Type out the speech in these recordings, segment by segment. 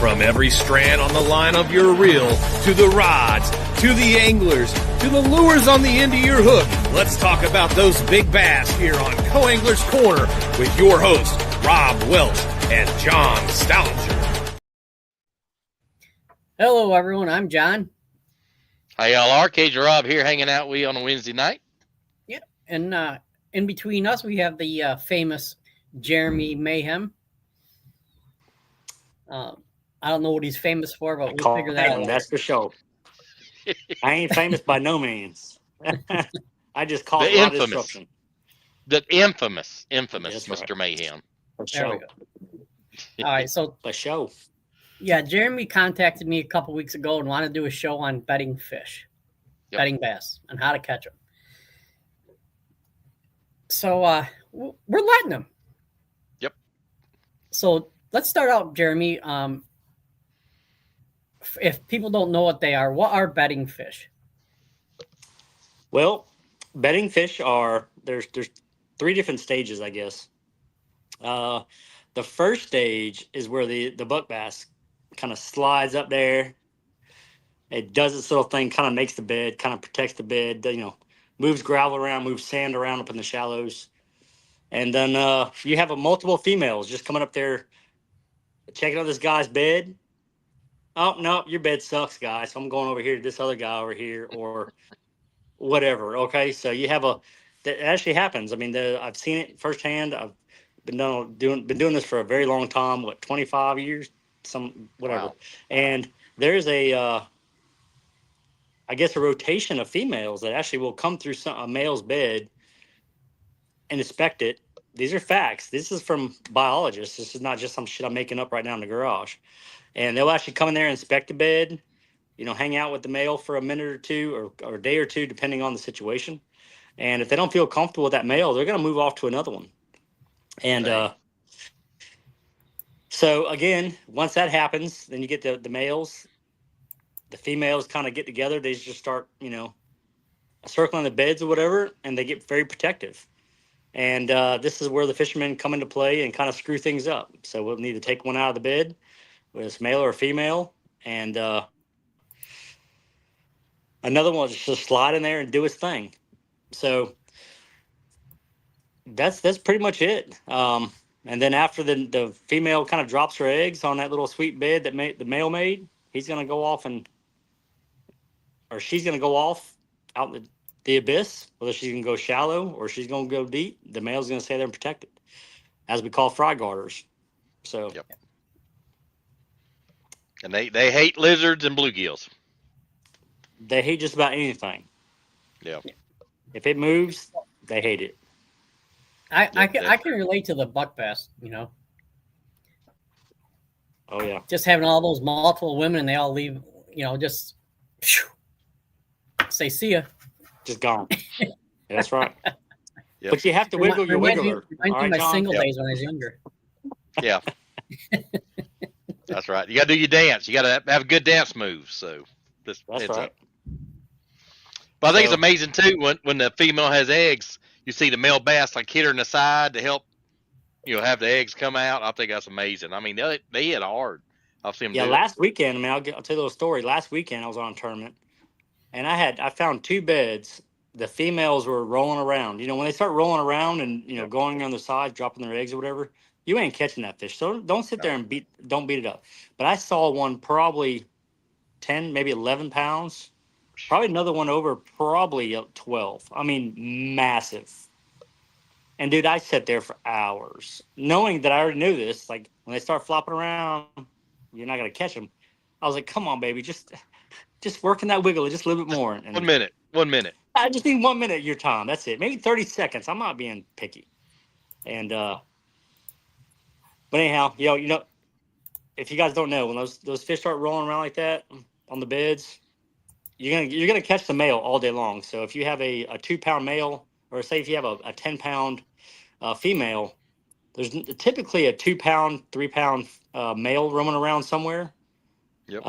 From every strand on the line of your reel, to the rods, to the anglers, to the lures on the end of your hook, let's talk about those big bass here on Co-Angler's Corner with your hosts, Rob Welch and John Stoudinger. Hello, everyone. I'm John. Hi, y'all are. Cajun Rob here hanging out with you on a Wednesday night. Yeah, and in between us, we have the famous Jeremy Maye. I don't know what he's famous for, but we'll figure that out. That's for sure. I ain't famous by no means. I just call it a lot of destruction. The infamous Mr. Right. Mayhem. For There we sure. go. All right, so For sure. yeah, Jeremy contacted me a couple weeks ago and wanted to do a show on bedding fish, bedding bass, and how to catch them. So we're letting them. Yep. So let's start out, Jeremy. If people don't know what they are, what are bedding fish? Well, bedding fish are there's three different stages, I guess. The first stage is where the buck bass kind of slides up there. It does its little thing, kind of makes the bed, kind of protects the bed, moves gravel around, moves sand around up in the shallows. And then you have multiple females just coming up there, checking out this guy's bed. Oh, no, your bed sucks, guy. So I'm going over here to this other guy over here or whatever. Okay, so you have that actually happens. I mean, I've seen it firsthand. I've been doing this for a very long time, 25 years, whatever. Wow. And there's I guess a rotation of females that actually will come through a male's bed and inspect it. These are facts. This is from biologists. This is not just some shit I'm making up right now in the garage. And they'll actually come in there and inspect the bed, hang out with the male for a minute or two or a day or two, depending on the situation. And if they don't feel comfortable with that male, they're going to move off to another one. And so, again, once that happens, then you get the males. The females kind of get together. They just start, circling the beds or whatever, and they get very protective. And this is where the fishermen come into play and kind of screw things up. So we'll need to take one out of the bed, whether it's male or female, and another one will just slide in there and do its thing. So that's pretty much it. And then after the female kind of drops her eggs on that little sweet bed that the male made, he's going to go off she's going to go off out in the abyss, whether she's going to go shallow or she's going to go deep. The male's going to stay there and protect it, as we call fry garters. So. Yep. And they hate lizards and bluegills. They hate just about anything. Yeah. If it moves, they hate it. I can relate to the buck bass, Oh, yeah. just having all those multiple women and they all leave, just say, see ya. Just gone. That's right. Yep. But you have to wiggle your wiggler. Reminds me of my single days when I was younger. Yeah. That's right. You got to do your dance. You got to have good dance moves. So That's right. up. But I think it's amazing too when the female has eggs. You see the male bass like hit her in the side to help, have the eggs come out. I think that's amazing. I mean, they hit hard. I've seen them. Yeah, do last weekend, I'll tell you a little story. Last weekend, I was on a tournament, and I found two beds. The females were rolling around. When they start rolling around and going on the side, dropping their eggs or whatever, you ain't catching that fish. So don't sit there and don't beat it up. But I saw one probably 10, maybe 11 pounds. Probably another one over probably 12. I mean, massive. And dude, I sat there for hours, knowing that I already knew this. Like when they start flopping around, you're not gonna catch them. I was like, come on, baby, just working that wiggle just a little bit more. And 1 minute. 1 minute. I just need 1 minute of your time. That's it. Maybe 30 seconds. I'm not being picky. And but anyhow, if you guys don't know, when those fish start rolling around like that on the beds, you're gonna catch the male all day long. So if you have a 2-pound male, or say if you have a 10-pound female, there's typically a 2-pound, 3-pound male roaming around somewhere. Yep.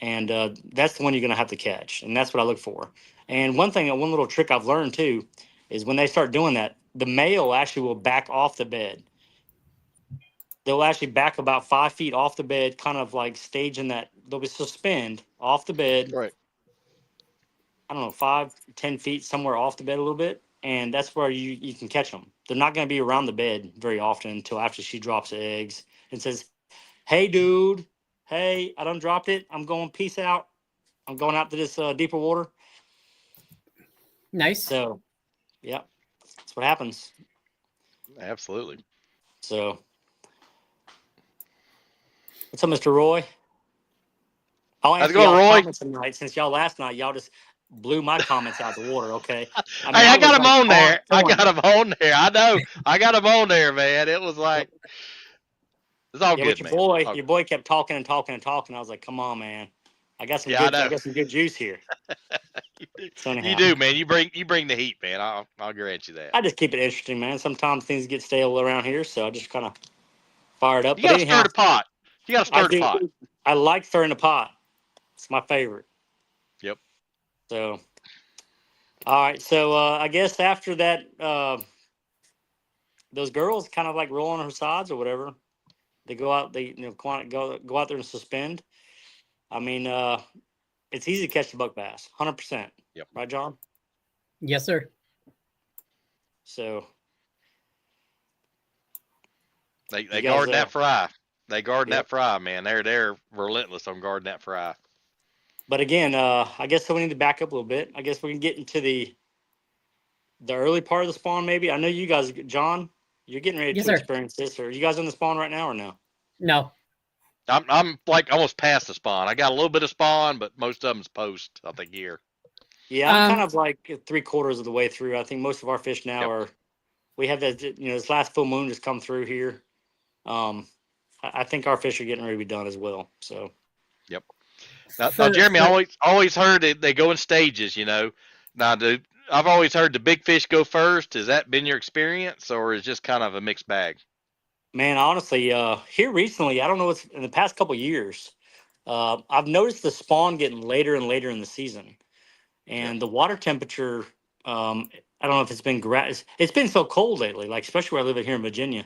And that's the one you're gonna have to catch, and that's what I look for. And one little trick I've learned too is when they start doing that, the male actually will back off the bed. they'll actually back about 5 feet off the bed, kind of like staging that. They'll be suspend off the bed. Right. I don't know, 5-10 feet somewhere off the bed a little bit, and that's where you can catch them. They're not going to be around the bed very often until after she drops the eggs and says, "Hey, dude, hey, I done dropped it. I'm going. Peace out. I'm going out to this deeper water." Nice. So, yeah, that's what happens. Absolutely. So, what's up, Mr. Roy? I'll How's it answer going, y'all Roy? comments tonight since y'all last night y'all just blew my comments out the water. Okay, Hey, I got him on there. I point. got him on there. I know. I got him on there, man. It was like, it's all Yeah, good, but man. your boy kept talking and talking and talking. I was like, come on, man. I got some Yeah, I good. I know. got some good juice here. So You anyhow, do, man. You bring the heat, man. I'll grant you that. I just keep it interesting, man. Sometimes things get stale around here, so I just kind of fire it up. You But got to stir anyhow, the pot. You got to I stir the pot. do. I like stirring the pot. It's my favorite. Yep. So, all right. So I guess after that, those girls kind of like roll on her sides or whatever. They go out. They go out there and suspend. I mean, it's easy to catch the buck bass, 100%. Yep. Right, John? Yes, sir. So They guys, guard that fry. They guard that fry, man. They're relentless on guarding that fry. but again, I guess we need to back up a little bit. I guess we can get into the early part of the spawn, maybe. I know you guys, John, you're getting ready Yes, to sir. experience this. Are you guys on the spawn right now or no? No. I'm like almost past the spawn. I got a little bit of spawn, but most of them's post, I think, here. Yeah, I'm kind of like 3/4 of the way through. I think most of our fish now are. We have that, this last full moon just come through here. I think our fish are getting ready to be done as well. So. Yep. Now Jeremy, I always heard they go in stages. Now, I've always heard the big fish go first. Has that been your experience, or is it just kind of a mixed bag? Man, honestly, here recently, I don't know what's in the past couple years. I've noticed the spawn getting later and later in the season, and the water temperature. I don't know if it's been it's been so cold lately, like especially where I live here in Virginia.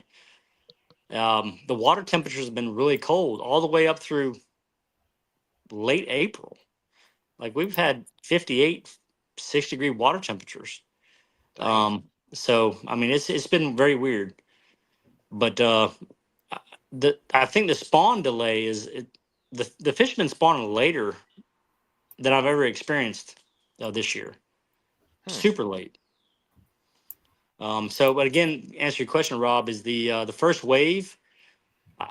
The water temperatures have been really cold all the way up through late April. Like we've had 58, 6-degree water temperatures. So I mean, it's been very weird, but I think the spawn delay is the fish have been spawning later than I've ever experienced this year. Super late. But again, answer your question, Rob, is the first wave.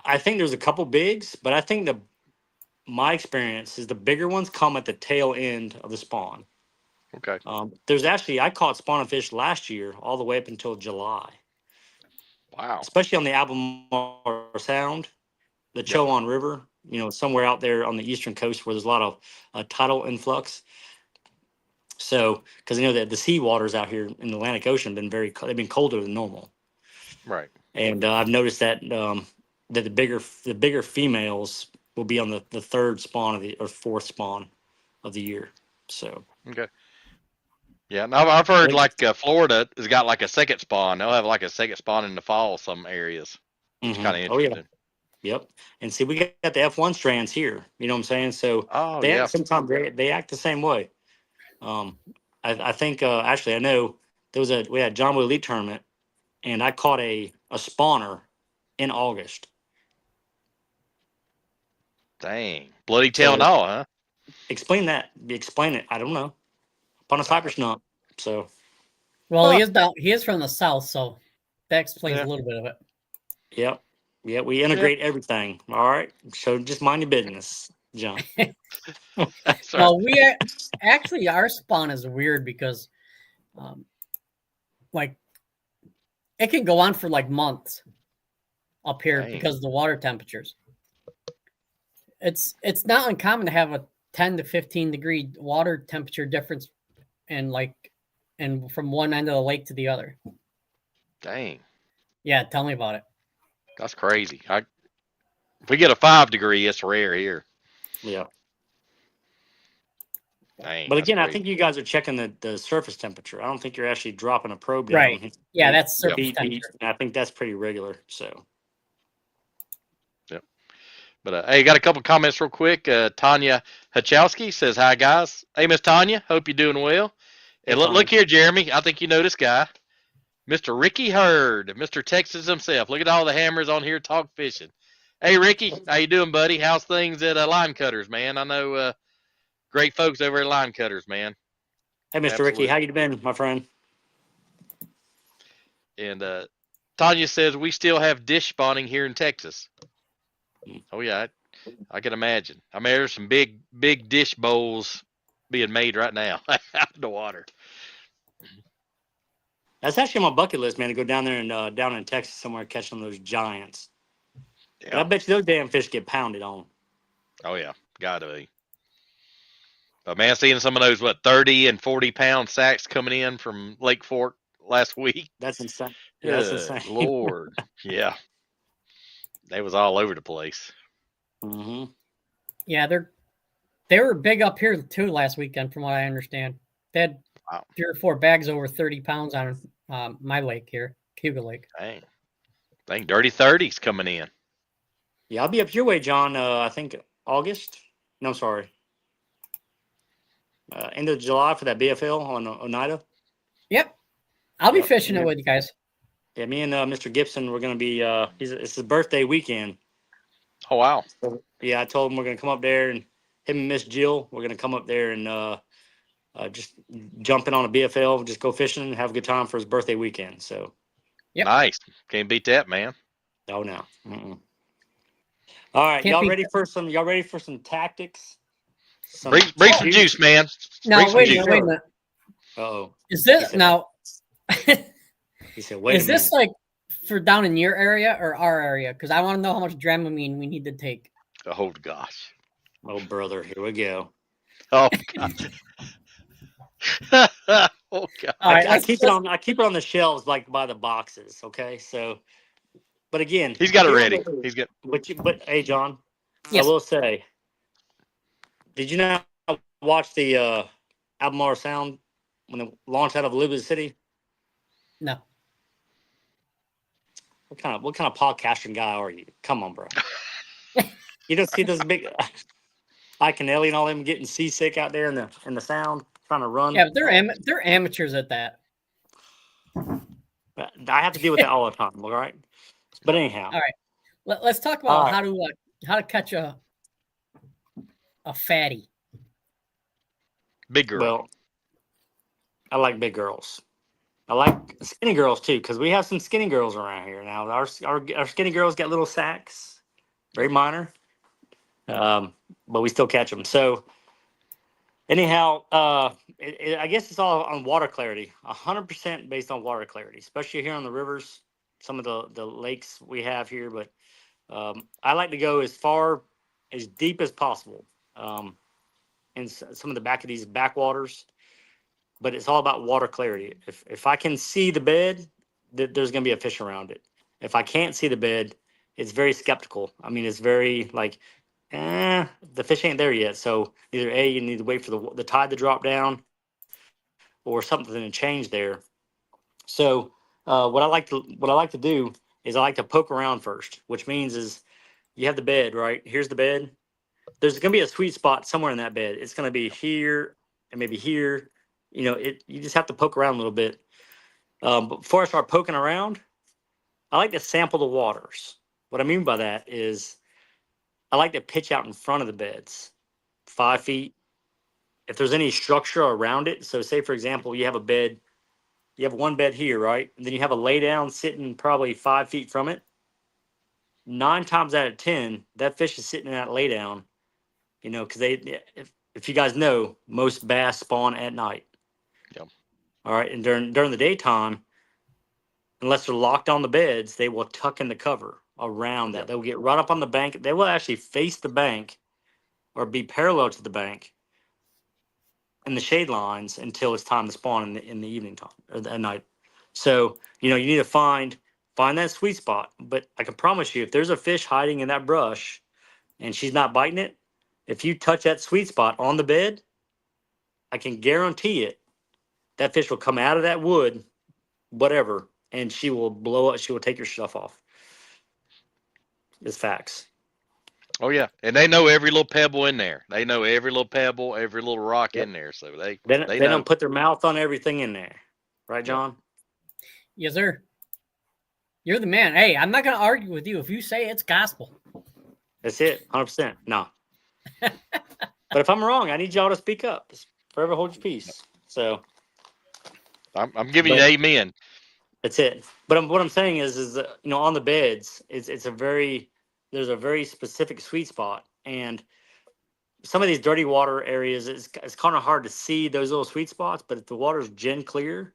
I think there's a couple bigs, but I think my experience is the bigger ones come at the tail end of the spawn. Okay. There's actually, I caught spawning fish last year all the way up until July. Wow. Especially on the Albemarle Sound, the Chowan River, somewhere out there on the eastern coast where there's a lot of tidal influx. So, because the sea waters out here in the Atlantic Ocean have been they've been colder than normal. Right. And I've noticed that that the bigger females will be on the third spawn or fourth spawn of the year. So. Okay. Yeah, now I've heard like Florida has got like a second spawn. They'll have like a second spawn in the fall some areas. It's kind of interesting. Oh, yeah. Yep. And see, we got the F1 strands here. You know what I'm saying? So sometimes they act the same way. I think actually I know we had John Boy Elite tournament, and I caught a spawner in August. Dang, bloody tail and all, huh? Explain that. Explain it. I don't know. Upon a cypress knot. So. Well, he is from the south, so that explains a little bit of it. Yep. Yeah, we integrate everything. All right. So just mind your business, John. Well, our spawn is weird because, like, it can go on for like months up here because of the water temperatures. It's not uncommon to have a 10 to 15 degree water temperature difference, and from one end of the lake to the other. Dang. Yeah, tell me about it. That's crazy. If we get a 5 degree, it's rare here. Yeah. Dang, but again, I think you guys are checking the surface temperature. I don't think you're actually dropping a probe down. Right. Yeah, that's surface temperature. I think that's pretty regular. So. But hey, got a couple comments real quick. Tanya Hachowski says, "Hi guys. Hey, Miss Tanya. Hope you're doing well." Hey, And look here, Jeremy. I think you know this guy, Mr. Ricky Hurd, Mr. Texas himself. Look at all the hammers on here. Talk fishing. Hey, Ricky, how you doing, buddy? How's things at Line Cutters, man? I know great folks over at Line Cutters, man. Hey, Mr. Absolutely. Ricky, how you been, my friend? And Tanya says we still have dish spawning here in Texas. Oh yeah, I can imagine. I mean, there's some big dish bowls being made right now out in the water. That's actually on my bucket list, man, to go down there and down in Texas somewhere catch some of those giants. Yeah. But I bet you those damn fish get pounded on. Oh yeah, gotta be. But man, seeing some of those 30 and 40-pound sacks coming in from Lake Fork last week. That's insane. Yeah, that's insane. Lord, yeah, they was all over the place. Mm-hmm. Yeah, they were big up here too last weekend, from what I understand. They had 3 or 4 bags over 30 pounds on my lake here, Cuba Lake. Dang. I think Dirty 30's coming in. Yeah, I'll be up your way, John. I think August. No, I'm sorry. End of July for that BFL on Oneida. Yep, I'll be fishing it with you guys. Yeah, me and Mr. Gibson, we're gonna be. It's his birthday weekend. Oh wow. So, yeah, I told him we're gonna come up there, and him and Miss Jill, we're gonna come up there and just jump in on a BFL, just go fishing, and have a good time for his birthday weekend. So. Yep. Nice. Can't beat that, man. Oh no. Mm-mm. All right, y'all ready for some tactics? Bring some juice, man. No, wait a minute. Uh-oh. Is this now? He said, "Wait." Is this like for down in your area or our area? Because I want to know how much Dramamine we need to take. Oh gosh. Oh brother, here we go. Oh god. Oh god. Right, I keep it on the shelves, like by the boxes. Okay, so. But again, he's got it ready. He's got. But hey, John, yes. I will say, did you not watch the Albemarle Sound when it launched out of Elizabeth City? No. What kind of podcasting guy are you? Come on, bro. You don't see those big Iconelli and all them getting seasick out there in the sound trying to run. Yeah, they're amateurs at that. I have to deal with that all the time. All right. But anyhow. All right. Let's talk about how to catch a fatty. Big girl. Well, I like big girls. I like skinny girls too, because we have some skinny girls around here now. Our skinny girls got little sacks, very minor, but we still catch them. So anyhow, I guess it's all on water clarity, 100% based on water clarity, especially here on the rivers, some of the lakes we have here. But I like to go as deep as possible in some of the back of these backwaters. But it's all about water clarity. If I can see the bed, there's going to be a fish around it. If I can't see the bed, it's very skeptical. I mean, it's very like, the fish ain't there yet. So either A, you need to wait for the tide to drop down, or something to change there. So what I like to do is I like to poke around first, which means is you have the bed, right? Here's the bed. There's going to be a sweet spot somewhere in that bed. It's going to be here and maybe here. You know, you just have to poke around a little bit. But before I start poking around, I like to sample the waters. What I mean by that is I like to pitch out in front of the beds, 5 feet. If there's any structure around it, so say, for example, you have a bed, you have one bed here, right? And then you have a lay down sitting probably 5 feet from it. 9 times out of 10, that fish is sitting in that lay down, you know, because if you guys know, most bass spawn at night. Yep. All right. And during the daytime, unless they're locked on the beds, they will tuck in the cover around that. Yep. They'll get right up on the bank. They will actually face the bank or be parallel to the bank in the shade lines until it's time to spawn in the evening time or at night. So, you know, you need to find that sweet spot. But I can promise you, if there's a fish hiding in that brush and she's not biting it, if you touch that sweet spot on the bed, I can guarantee it, that fish will come out of that wood, whatever, and she will blow up. She will take your stuff off. It's facts. Oh yeah, and they know every little pebble in there. They know every little pebble, every little rock in there. So they They know. don't put their mouth on everything in there, right, John? Yes, sir. You're the man. Hey, I'm not going to argue with you. If you say it's gospel. That's it, 100%. No. But if I'm wrong, I need y'all to speak up. Just forever hold your peace. So I'm giving you amen. that's it. But what I'm saying is that, on the beds, there's a very specific sweet spot, and some of these dirty water areas, it's kind of hard to see those little sweet spots. But if the water's gin clear,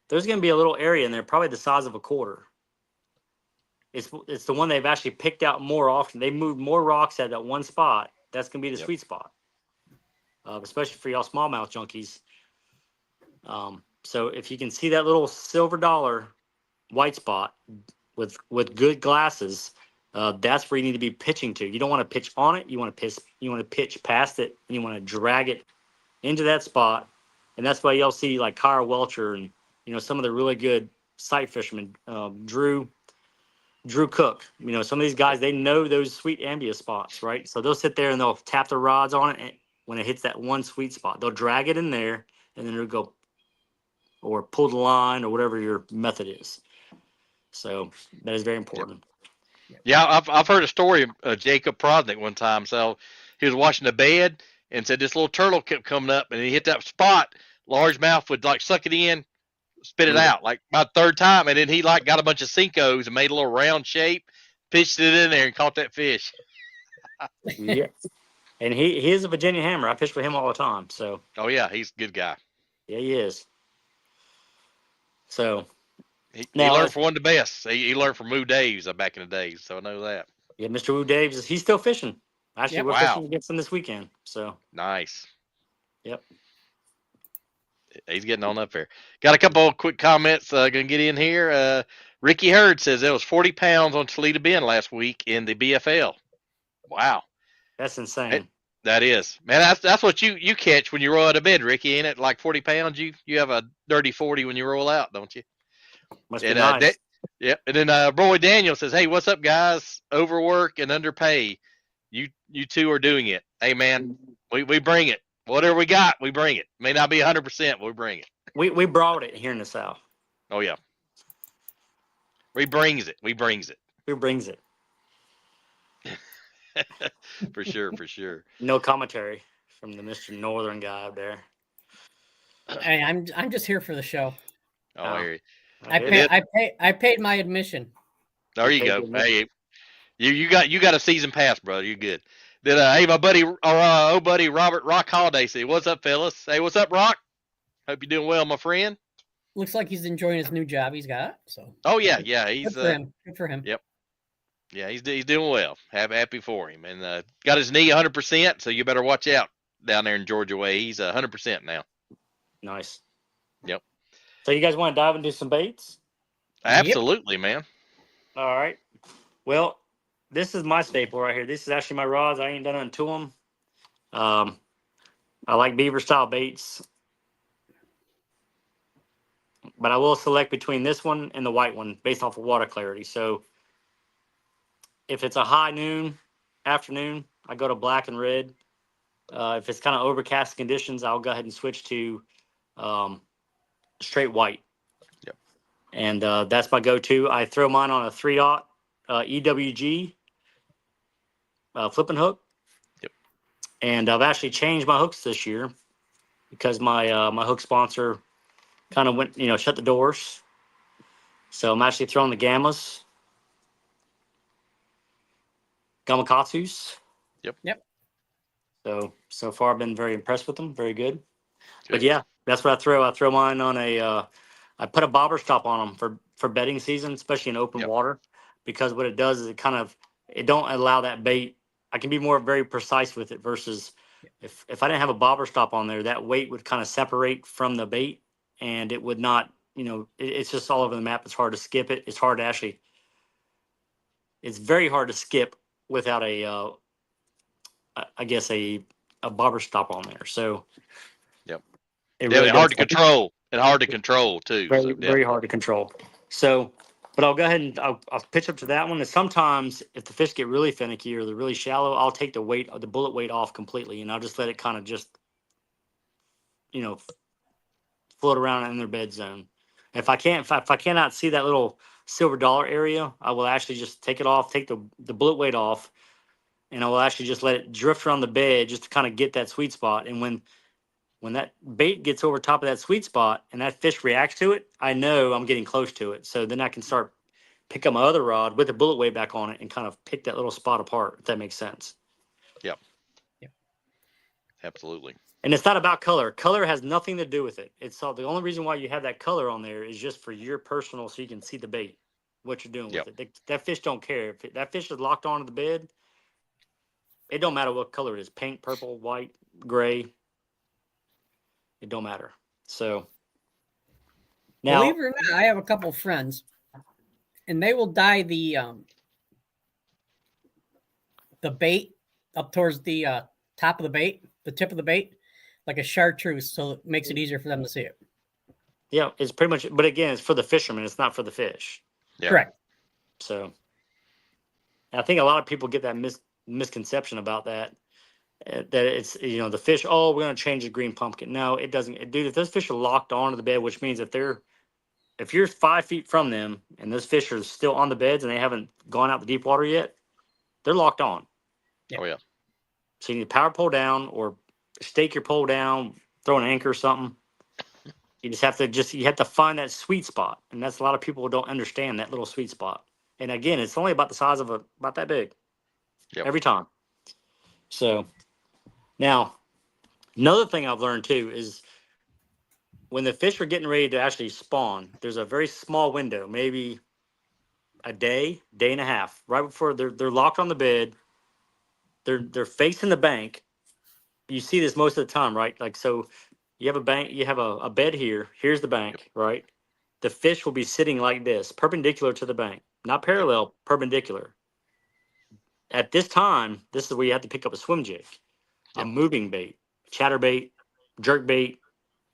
there's going to be a little area in there, probably the size of a quarter. It's the one they've actually picked out more often. They moved more rocks at that one spot. That's going to be the sweet spot, especially for y'all smallmouth junkies. So if you can see that little silver dollar white spot with good glasses, that's where you need to be pitching to. You don't want to pitch on it. You want to pitch past it, and you want to drag it into that spot. And that's why y'all see like Kyle Welcher and some of the really good sight fishermen, Drew Cook. Some of these guys, they know those sweet ambia spots, right? So they'll sit there and they'll tap their rods on it, and when it hits that one sweet spot, they'll drag it in there, and then they'll go or pull the line or whatever your method is. So that is very important. Yeah, I've heard a story of Jacob Prosnick one time. So he was washing the bed and said this little turtle kept coming up, and he hit that spot. Largemouth would like suck it in, spit it out like about third time, and then he like got a bunch of Cincos and made a little round shape, pitched it in there, and caught that fish. Yeah, and he is a Virginia hammer. I fish with him all the time. So oh yeah, he's a good guy. Yeah, he is. So he learned from one of the best. He learned from Moo Daves back in the days, so I know that. Yeah, Mr. Moo Daves, he's still fishing. Actually, we're fishing against him this weekend. So nice. Yep. He's getting on up there. Got a couple of quick comments. Gonna get in here. Ricky Hurd says there was 40 pounds on Toledo Bend last week in the BFL. Wow, that's insane. That is, man. That's what you catch when you roll out of bed, Ricky. Ain't it like 40 pounds? You have a dirty 40 when you roll out, don't you? Must be nice. Yep. And then Roy Daniel says, "Hey, what's up, guys? Overwork and underpay. You two are doing it. Hey, man, we bring it. Whatever we got, we bring it. May not be 100%, but we bring it. We brought it here in the South. Oh yeah. We brings it. Who brings it? For sure. No commentary from the Mr. Northern guy up there. Hey, I'm just here for the show. Oh, I hear you. I paid my admission. There you go. Hey, you got a season pass, brother. You're good. Then hey, my buddy, old buddy Robert Rock Holiday said, "What's up, fellas? Hey, what's up, Rock? Hope you're doing well, my friend." Looks like he's enjoying his new job he's got. So. Oh yeah, he's good for him. Yep. Yeah, he's doing well. Happy for him, and got his knee 100%. So you better watch out down there in Georgia way. He's 100% now. Nice. Yep. So you guys want to dive into some baits? Absolutely, man. All right. Well, this is my staple right here. This is actually my rods. I ain't done nothing to them. I like beaver style baits, but I will select between this one and the white one based off of water clarity. So if it's a high noon, afternoon, I go to black and red. If it's kind of overcast conditions, I'll go ahead and switch to straight white. Yep. And that's my go-to. I throw mine on a 3/0 EWG flipping hook. Yep. And I've actually changed my hooks this year because my my hook sponsor kind of went, shut the doors. So I'm actually throwing the Gammas. Gamakatsus. Yep. So far I've been very impressed with them. Very good. But yeah, that's what I throw. I throw mine on I put a bobber stop on them for bedding season, especially in open water, because what it does is it don't allow that bait. I can be very precise with it versus if I didn't have a bobber stop on there, that weight would kind of separate from the bait and it would not, it's just all over the map. It's hard to skip it. It's hard to actually, it's very hard to skip without a bobber stop on there. So hard to control and hard to control too. Very hard to control. So But I'll go ahead and I'll pitch up to that one. And sometimes if the fish get really finicky or they're really shallow, I'll take the bullet weight off completely, and I'll just let it kind of just, float around in their bed zone. If I cannot see that little silver dollar area, I will actually just take it off, take the bullet weight off, and I will actually just let it drift around the bed just to kind of get that sweet spot. And when that bait gets over top of that sweet spot and that fish reacts to it, I know I'm getting close to it. So then I can start pick up my other rod with the bullet weight back on it and kind of pick that little spot apart, if that makes sense. Yep. Yep. Absolutely. And it's not about color. Color has nothing to do with it. It's all, the only reason why you have that color on there is just for your personal, so you can see the bait, what you're doing with it. That fish don't care. If that fish is locked onto the bed, it don't matter what color it is, pink, purple, white, gray. It don't matter. So now, believe it or not, I have a couple friends, and they will dye the bait up towards the top of the bait, the tip of the bait, like a chartreuse, so it makes it easier for them to see it. yeah, it's pretty much. But again, it's for the fisherman. It's not for the fish. Yeah. Correct. So I think a lot of people get that misconception about that. That it's, the fish, oh, we're going to change the green pumpkin. No, it doesn't. Dude, if those fish are locked onto the bed, which means if you're 5 feet from them and those fish are still on the beds and they haven't gone out the deep water yet, they're locked on. Oh yeah. So you need to power pole down or stake your pole down, throw an anchor or something. You just have to find that sweet spot. And that's a lot of people don't understand that little sweet spot. And again, it's only about the size of about that big. Yep. Every time. So now, another thing I've learned too is when the fish are getting ready to actually spawn, there's a very small window, maybe a day and a half, right before they're locked on the bed. They're facing the bank. You see this most of the time, right? Like, so you have a bank, you have a bed here. Here's the bank, right? The fish will be sitting like this, perpendicular to the bank, not parallel, perpendicular. At this time, this is where you have to pick up a swim jig, a moving bait, chatterbait, jerk bait,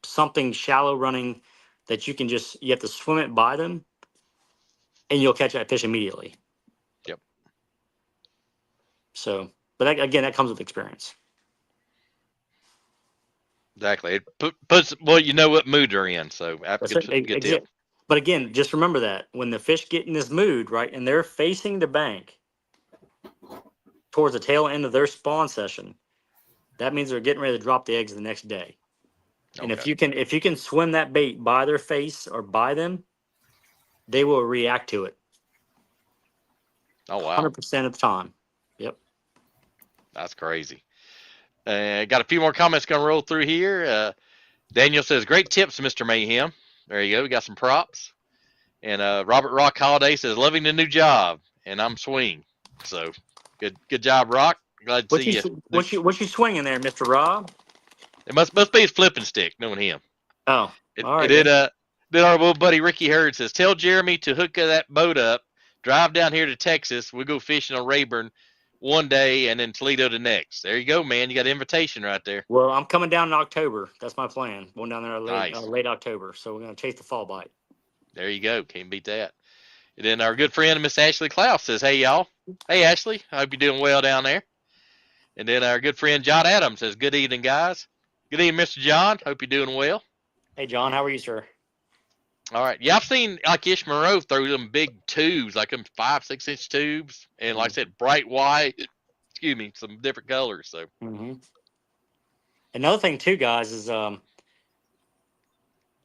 something shallow running that you have to swim it by them and you'll catch that fish immediately. Yep. So, but again, that comes with experience. Exactly. It puts, well, you know what mood they're in. So good tip. But again, just remember that when the fish get in this mood, right, and they're facing the bank towards the tail end of their spawn session, that means they're getting ready to drop the eggs the next day. And if you can swim that bait by their face or by them, they will react to it. Oh wow. 100% of the time. Yep. That's crazy. Got a few more comments going to roll through here. Daniel says, great tips, Mr. Mayhem. There you go. We got some props. And Robert Rock Holiday says, loving the new job. And I'm swing. So good job, Rock. Glad to see you. What you swinging there, Mr. Rob? It must be his flipping stick, knowing him. Oh, all right. Then our little buddy Ricky Hurd says, tell Jeremy to hook that boat up, drive down here to Texas. We go fishing on Rayburn one day and then Toledo the next. There you go, man. You got an invitation right there. Well, I'm coming down in October. That's my plan. Going down there Nice. Late October. So we're going to chase the fall bite. There you go. Can't beat that. And then our good friend, Miss Ashley Klaus says, hey, y'all. Hey, Ashley. I hope you're doing well down there. And then our good friend, John Adams says, good evening, guys. Good evening, Mr. John. Hope you're doing well. Hey, John. How are you, sir? All right. Yeah, I've seen like Ish Monroe throw them big tubes, like them 5-6 inch tubes. And like I said, bright white, some different colors. So Another thing too, guys, is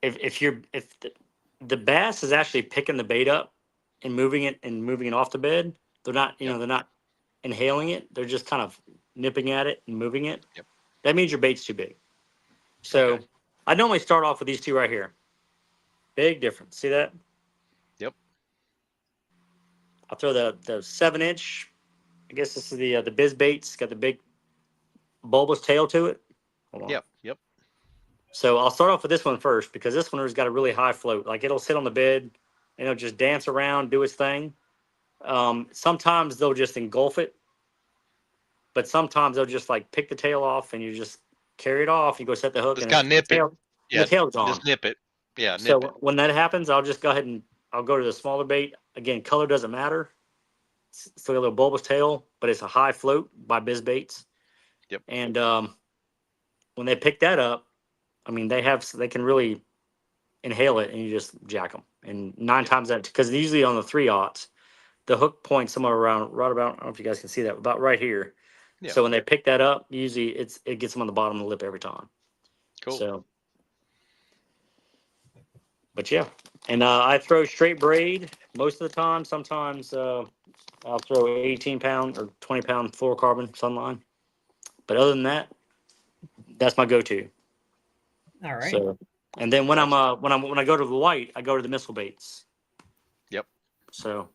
if the bass is actually picking the bait up and moving it off the bed, they're not, they're not inhaling it. They're just kind of nipping at it and moving it. Yep. That means your bait's too big. So I normally start off with these two right here. Big difference. See that? Yep. I'll throw the 7-inch. I guess this is the biz bait. It's got the big bulbous tail to it. Hold on. Yep. So I'll start off with this one first because this one has got a really high float. Like it'll sit on the bed and it'll just dance around, do its thing. Sometimes they'll just engulf it, but sometimes they'll just like pick the tail off and you just carry it off. You go set the hook just and kind of nip it. The tail's on. Just nip it. Yeah. So when that happens, I'll just go ahead and I'll go to the smaller bait. Again, color doesn't matter. It's still a little bulbous tail, but it's a high float by Biz Baits. Yep. And when they pick that up, I mean, they can really inhale it, and you just jack them. And 9 times that, because usually on the 3/0s, the hook points somewhere around right about. I don't know if you guys can see that, about right here. Yeah. So when they pick that up, usually it gets them on the bottom of the lip every time. Cool. So, but yeah, and I throw straight braid most of the time. Sometimes I'll throw 18-pound or 20-pound fluorocarbon sunline. But other than that, that's my go-to. All right. So, and then when I go to the white, I go to the missile baits. Yep. So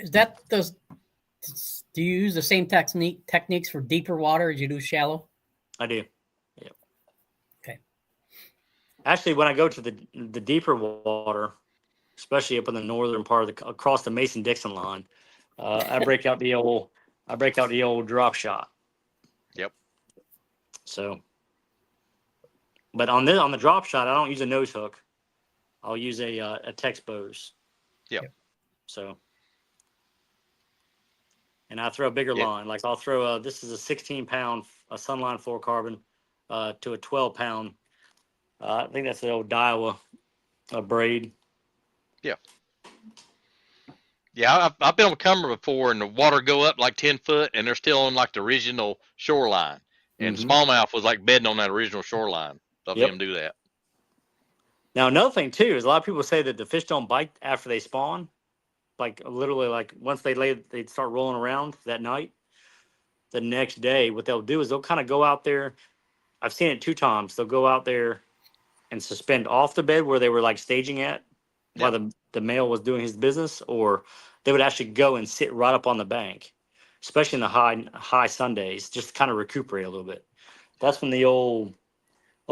Is that those? Do you use the same techniques for deeper water as you do shallow? I do. Yep. Okay. Actually, when I go to the deeper water, especially up in the northern part of across the Mason-Dixon line, I break out the old drop shot. Yep. So, but on the drop shot, I don't use a nose hook. I'll use a text bose. Yep. So, and I throw a bigger line. Like I'll throw this is a 16-pound sunline fluorocarbon to a 12-pound. I think that's the old Daiwa braid. Yeah. Yeah, I've been on camera before, and the water go up like 10 foot, and they're still on like the original shoreline. And smallmouth was like bedding on that original shoreline. So I've seen them do that. Now another thing too is a lot of people say that the fish don't bite after they spawn. Like literally, like once they start rolling around that night. The next day, what they'll do is they'll kind of go out there. I've seen it 2 times. They'll go out there and suspend off the bed where they were like staging at while the male was doing his business, or they would actually go and sit right up on the bank, especially in the high Sundays, just to kind of recuperate a little bit. That's when the old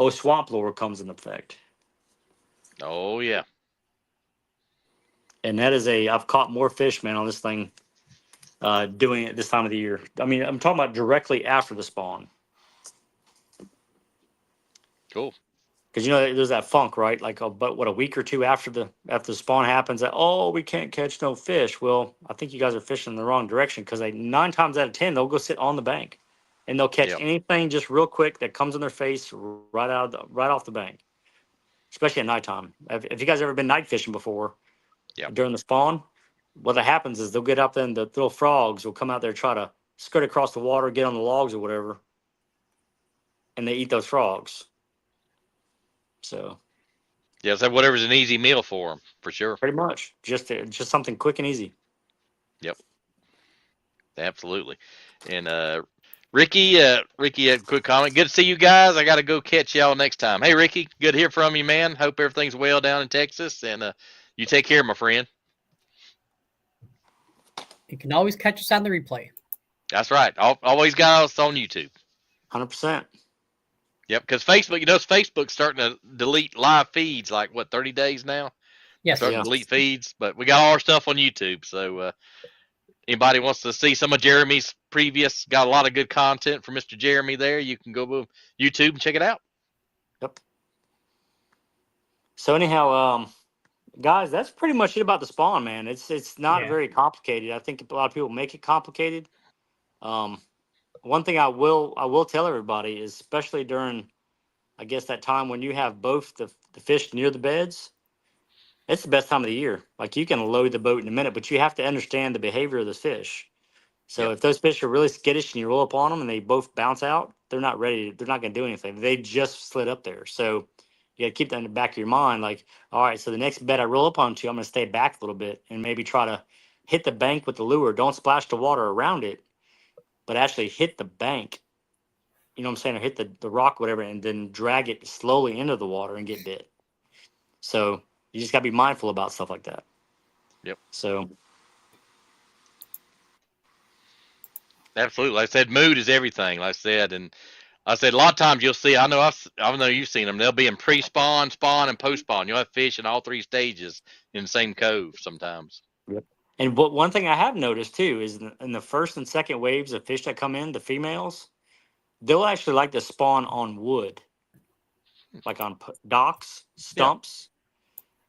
swamp lure comes into effect. Oh yeah. And that is I've caught more fish, man, on this thing doing it this time of the year. I mean, I'm talking about directly after the spawn. Cool. Because there's that funk, right? Like but a week or 2 after the spawn happens, that we can't catch no fish. Well, I think you guys are fishing in the wrong direction, because 9 times out of 10 they'll go sit on the bank, and they'll catch anything just real quick that comes in their face right off the bank, especially at nighttime. If you guys ever been night fishing before, during the spawn, what happens is they'll get up there and the little frogs will come out there, try to skirt across the water, get on the logs or whatever, and they eat those frogs. So, yeah, so whatever's an easy meal for them, for sure. Pretty much, just something quick and easy. Yep, absolutely. And Ricky, quick comment. Good to see you guys. I got to go catch y'all next time. Hey, Ricky, good to hear from you, man. Hope everything's well down in Texas, and you take care, my friend. You can always catch us on the replay. That's right. Always got us on YouTube. 100%. Yep, because Facebook, Facebook's starting to delete live feeds, like, 30 days now? Yes. Starting to delete feeds, but we got all our stuff on YouTube, so anybody wants to see some of Jeremy's previous, got a lot of good content from Mr. Jeremy there, you can go to YouTube and check it out. Yep. So anyhow, guys, that's pretty much it about the spawn, man. It's not very complicated. I think a lot of people make it complicated. One thing I will tell everybody is, especially during, I guess, that time when you have both the fish near the beds, it's the best time of the year. Like, you can load the boat in a minute, but you have to understand the behavior of the fish. So if those fish are really skittish and you roll up on them and they both bounce out, they're not ready. They're not going to do anything. They just slid up there. So you got to keep that in the back of your mind. Like, all right, so the next bed I roll up onto, I'm going to stay back a little bit and maybe try to hit the bank with the lure. Don't splash the water around it, but actually hit the bank, you know what I'm saying, or hit the rock, whatever, and then drag it slowly into the water and get bit. So you just got to be mindful about stuff like that. Yep. So. Absolutely. Like I said, mood is everything, like I said. And I said, a lot of times you'll see, I know you've seen them, they'll be in pre-spawn, spawn, and post-spawn. You'll have fish in all 3 stages in the same cove sometimes. Yep. And one thing I have noticed too is in the first and second waves of fish that come in, the females, they'll actually like to spawn on wood. like on docks, stumps.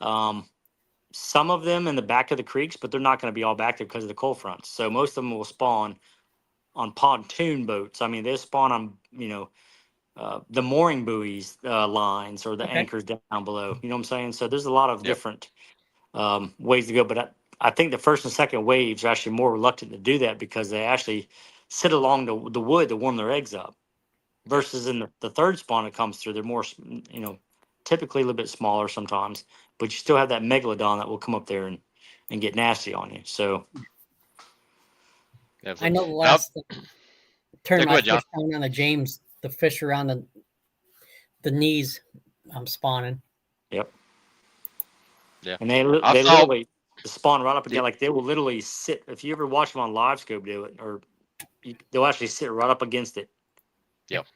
Some of them in the back of the creeks, but they're not going to be all back there because of the cold fronts. So most of them will spawn on pontoon boats. I mean, they spawn on, the mooring buoys lines or the anchors down below. You know what I'm saying? So there's a lot of different ways to go. But I think the first and second waves are actually more reluctant to do that because they actually sit along the wood to warm their eggs up. Versus in the third spawn that comes through, they're more, typically a little bit smaller sometimes, but you still have that megalodon that will come up there and get nasty on you. So I know the last turn I fished down on the James, the fish around the knees, I'm spawning. Yep. Yeah. And they literally spawn right up again. Like they will literally sit. If you ever watch them on live scope do it, or they'll actually sit right up against it. Yep.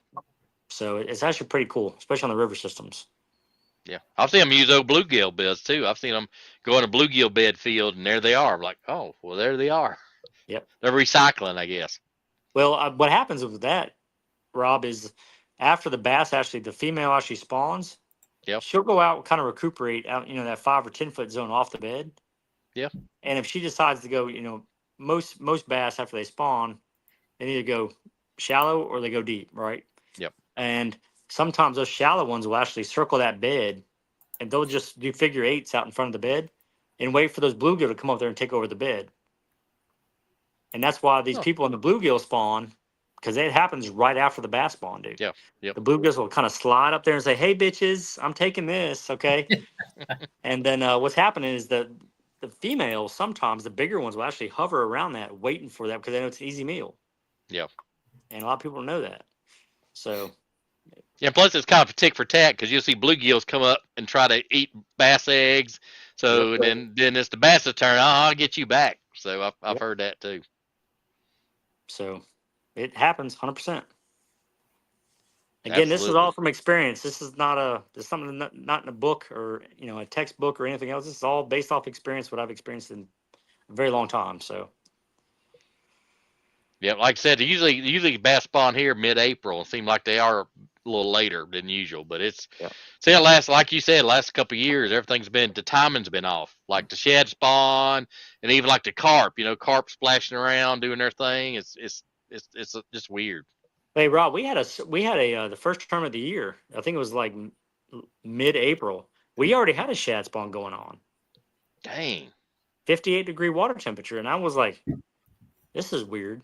So it's actually pretty cool, especially on the river systems. Yeah, I've seen them use old bluegill beds too. I've seen them go in a bluegill bed field, and there they are. I'm like, oh, well, there they are. Yep. They're recycling, I guess. Well, what happens with that, Rob, is after the bass the female actually spawns. Yep. She'll go out and kind of recuperate out, that 5 or 10 foot zone off the bed. Yeah. And if she decides to go, most bass after they spawn, they either go shallow or they go deep, right? Yep. And sometimes those shallow ones will actually circle that bed, and they'll just do figure eights out in front of the bed and wait for those bluegill to come up there and take over the bed. And that's why these people in the bluegill spawn, because it happens right after the bass spawn, dude. Yeah. Yep. The bluegills will kind of slide up there and say, "Hey, bitches, I'm taking this, okay?" And then what's happening is the females, sometimes the bigger ones, will actually hover around that, waiting for that because they know it's an easy meal. Yeah. And a lot of people don't know that. So. Yeah, plus it's kind of tick for tack because you'll see bluegills come up and try to eat bass eggs. So then it's the bass's turn. Oh, I'll get you back. So I've heard that too. So it happens 100%. Again, Absolutely. This is all from experience. This is not something not in a book or a textbook or anything else. This is all based off experience, what I've experienced in a very long time. So. Yeah, like I said, usually bass spawn here mid-April. It seems like they are a little later than usual, but it's like you said, last couple of years, the timing's been off. Like the shad spawn, and even like the carp, carp splashing around doing their thing. It's just weird. Hey Rob, we had the first term of the year. I think it was like mid-April. We already had a shad spawn going on. Dang. 58-degree water temperature, and I was like, "This is weird."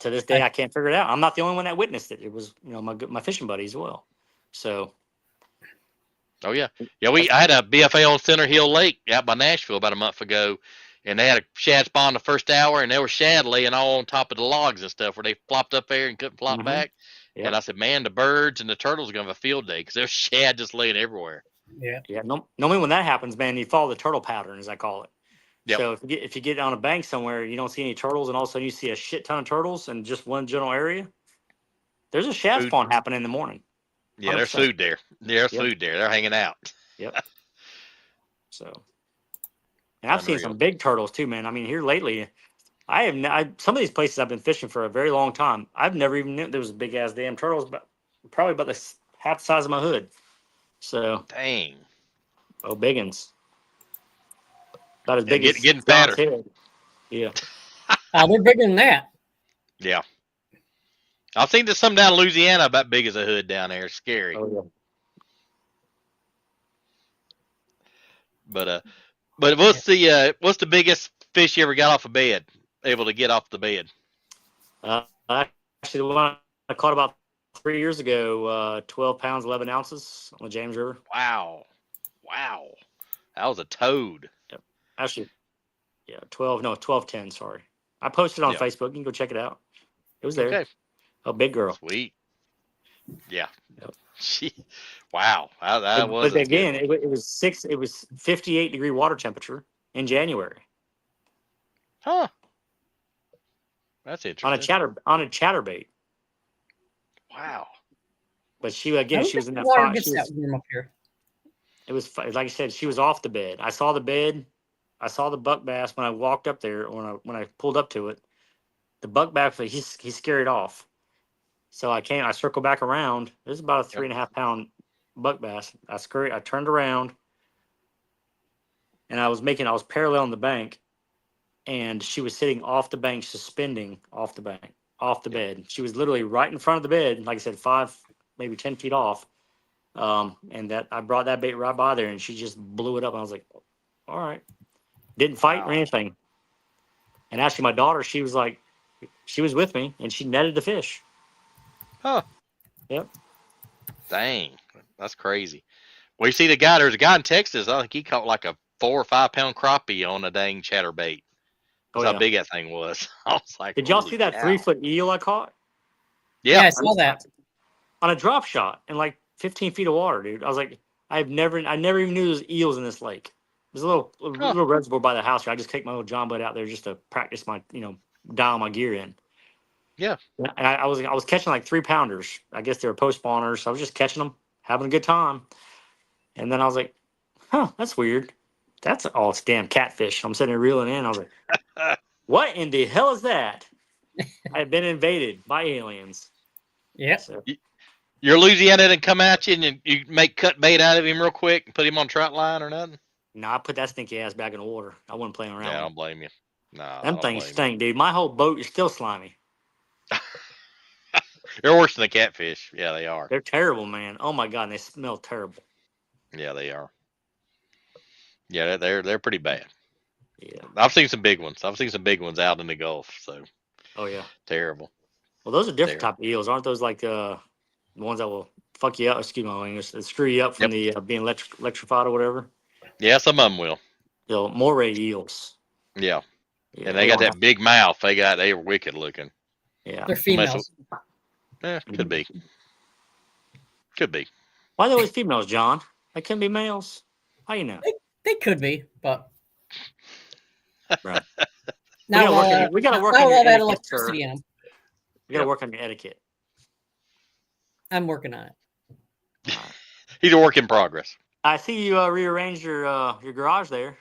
To this day, I can't figure it out. I'm not the only one that witnessed it. It was, my fishing buddy as well. So. Oh yeah, I had a BFA on Center Hill Lake out by Nashville about a month ago, and they had a shad spawn the first hour, and there were shad laying all on top of the logs and stuff where they flopped up there and couldn't flop back. Yep. And I said, man, the birds and the turtles are gonna have a field day because there's shad just laying everywhere. Yeah. Yeah. Normally when that happens, man, you follow the turtle pattern, as I call it. Yep. So if you get on a bank somewhere, you don't see any turtles, and all of a sudden you see a shit ton of turtles in just one general area, there's a shad spawn happening in the morning. 100%. Yeah, there's food there. There's food there. They're hanging out. Yep. So, and I've seen some big turtles too, man. I mean, here lately, some of these places I've been fishing for a very long time. I've never even knew there was big ass damn turtles, but probably about half the size of my hood. So. Dang. Oh, biggins. About as big as getting fatter. Head. Yeah. Oh, they're bigger than that. Yeah. I've seen some down in Louisiana about big as a hood down there. It's scary. Oh, yeah. But what's the biggest fish you ever got off a bed? Able to get off the bed? Actually, the one I caught about 3 years ago, 12 pounds, 11 ounces on the James River. Wow. That was a toad. Yep. Actually, yeah, 12.10, sorry. I posted it on Facebook. You can go check it out. It was there. Okay. A big girl. Sweet. Yeah. Yep. Wow. That was. But again, it was 58-degree water temperature in January. Huh. That's interesting. On a chatterbait. Wow. But she was in that water fire. gets that warm up here. It was like I said, she was off the bed. I saw the bed. I saw the buck bass when I walked up there. When I pulled up to it, the buck bass he scurried off. So I circled back around. It was about a 3.5 pound buck bass. I turned around, and I was parallel on the bank, and she was sitting off the bank, suspending off the bank, off the bed. She was literally right in front of the bed, like I said, 5, maybe 10 feet off. And that I brought that bait right by there, and she just blew it up. And I was like, all right, didn't fight or anything. And actually, my daughter, she was with me, and she netted the fish. Huh. Yep. Dang, that's crazy. Well, you see there's a guy in Texas, I think he caught like a 4 or 5 pound crappie on a dang chatterbait. That's how big that thing was. I was like, did y'all see that 3-foot eel I caught? Yeah, I saw that. On a drop shot in like 15 feet of water, dude. I was like, I never even knew there was eels in this lake. There's a little reservoir by the house here. I just take my little John boat out there just to practice my, dial my gear in. Yeah. And I was catching like 3-pounders. I guess they were post spawners. So I was just catching them, having a good time. And then I was like, huh, that's weird. It's damn catfish. I'm sitting there reeling in. I was like, what in the hell is that? I had been invaded by aliens. Yep. So, Your Louisiana didn't come at you and you make cut bait out of him real quick and put him on trout line or nothing? no, I put that stinky ass back in the water. I wasn't playing around. Yeah, I don't blame you. No, them things stink, dude. My whole boat is still slimy. They're worse than the catfish. Yeah, they are. They're terrible, man. Oh my god, and they smell terrible. Yeah, they are. Yeah, they're pretty bad. Yeah. I've seen some big ones. I've seen some big ones out in the Gulf. So. Oh yeah. Terrible. Well, those are different type of eels, aren't those? Like the ones that will fuck you up. Excuse my English. That screw you up from the being electrified or whatever. Yeah, some of them will. Moray eels. Yeah. And they got that big mouth. They're wicked looking. Yeah. They're females. Yeah, could be. Could be. Why are they always females, John? They couldn't be males. How you know? They could be, but right. Now we gotta work on your etiquette, electricity in them. We gotta work on your etiquette. I'm working on it. He's a work in progress. I see you rearranged your garage there.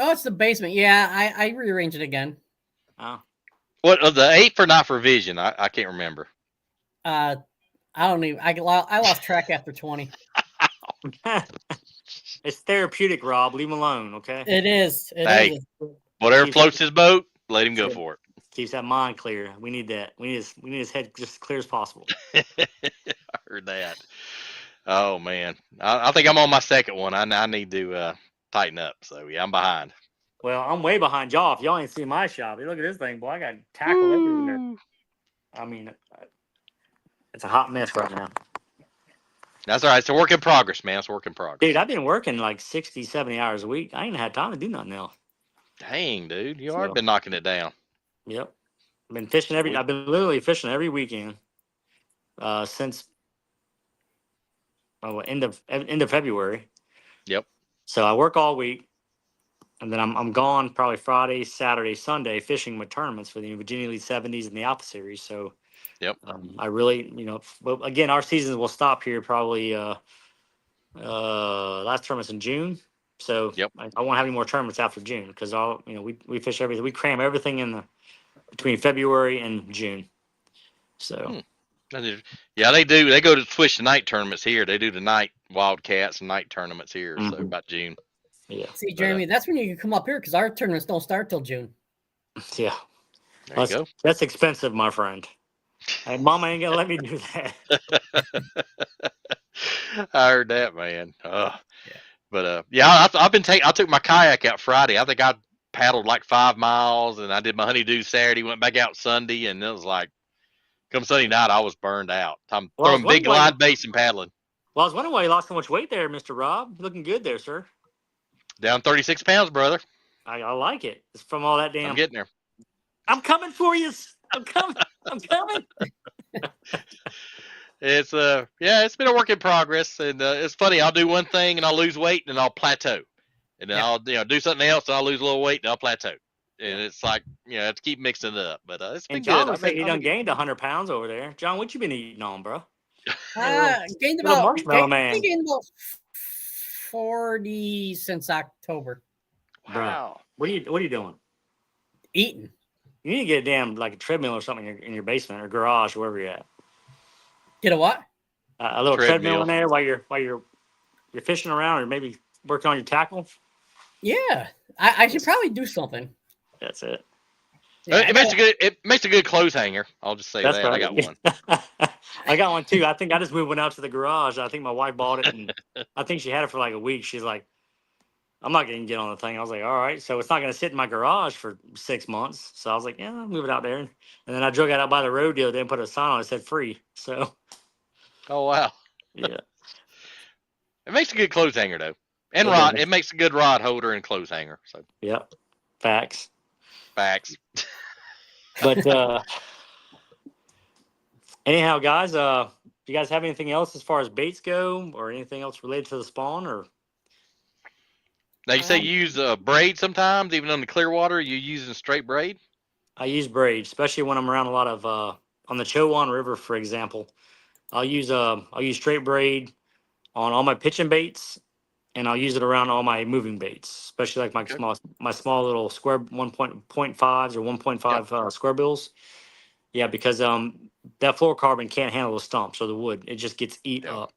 Oh, it's the basement. Yeah, I rearranged it again. Oh. What the 8 for not for vision? I can't remember. I don't even. I lost track after 20. It's therapeutic, Rob. Leave him alone, okay? It is. Hey, whatever floats his boat, let him go for it. Keeps that mind clear. We need that. We need his head just as clear as possible. I heard that. Oh man, I think I'm on my second one. I need to tighten up. So yeah, I'm behind. Well, I'm way behind y'all. If y'all ain't seen my shop, look at this thing, boy. I got tackle everywhere. I mean, it's a hot mess right now. That's all right. It's a work in progress, man. It's a work in progress. Dude, I've been working like 60, 70 hours a week. I ain't had time to do nothing else. Dang, dude, you already been knocking it down. Yep, I've been fishing I've been literally fishing every weekend since end of February. Yep. So I work all week, and then I'm gone probably Friday, Saturday, Sunday fishing with tournaments for the Virginia Elite 70s and the Alpha Series. So, yep. I really, well, again, our seasons will stop here probably last tournament's in June. So yep. I won't have any more tournaments after June because we fish everything. We cram everything in between February and June. So. Yeah, they do. They go to switch the night tournaments here. They do the night Wildcats and night tournaments here. So about June. Yeah. See, Jeremy, that's when you can come up here because our tournaments don't start till June. Yeah. There you go. That's expensive, my friend. And Mama ain't gonna let me do that. I heard that, man. But I took my kayak out Friday. I think I paddled like 5 miles, and I did my honeydew Saturday. Went back out Sunday, and it was like, come Sunday night, I was burned out. I'm throwing big line baits and paddling. Well, I was wondering why you lost so much weight there, Mr. Rob. You're looking good there, sir. Down 36 pounds, brother. I like it. It's from all that damn. I'm getting there. I'm coming for you. I'm coming. I'm coming. It's it's been a work in progress, and it's funny. I'll do one thing and I'll lose weight and I'll plateau, and then I'll do something else and I'll lose a little weight and I'll plateau, and it's like I have to keep mixing it up. But it's been John good. Looks like he done gained 100 pounds over there. John, what you been eating on, bro? Gained about 40 since October. Wow. What are you doing? Eating. You need to get a damn like a treadmill or something in your basement or garage or wherever you're at. Get a what? A little treadmill in there while you're fishing around or maybe working on your tackle. Yeah, I should probably do something. That's it. Yeah, It makes a good clothes hanger. I'll just say That's that. right. I got one. I got one too. I think I just moved one out to the garage. I think my wife bought it, and I think she had it for like a week. She's like, "I'm not going to get on the thing." I was like, "All right." So it's not going to sit in my garage for 6 months. So I was like, "Yeah, I'll move it out there." And then I drug it out by the road the other day and put a sign on it that said "free." So Oh wow. yeah, It makes a good clothes hanger though, and it rod. does. It makes a good rod holder and clothes hanger. So Yeah, facts. facts. But anyhow, guys, do you guys have anything else as far as baits go, or anything else related to the spawn, or? Now you say you use braid sometimes, even on the clear water. You using straight braid? I use braid, especially when I'm around a lot of on the Chowan River, for example. I'll use straight braid on all my pitching baits, and I'll use it around all my moving baits, especially like Okay. my small little square 1.5s or 1.5 square bills. Yeah, because that fluorocarbon can't handle the stumps or the wood; it just gets eat Yeah. up.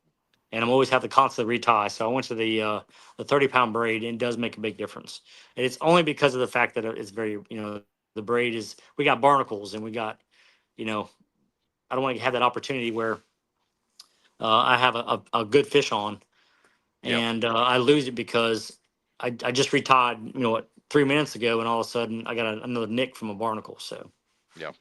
And I'm always have to constantly retie. So I went to the 30-pound braid, and it does make a big difference. And it's only because of the fact that it's very, the braid is, we got barnacles and we got, you know, I don't want to have that opportunity where I have a good fish on Yep. and I lose it because I just retied, 3 minutes ago, and all of a sudden I got another nick from a barnacle. So Yeah.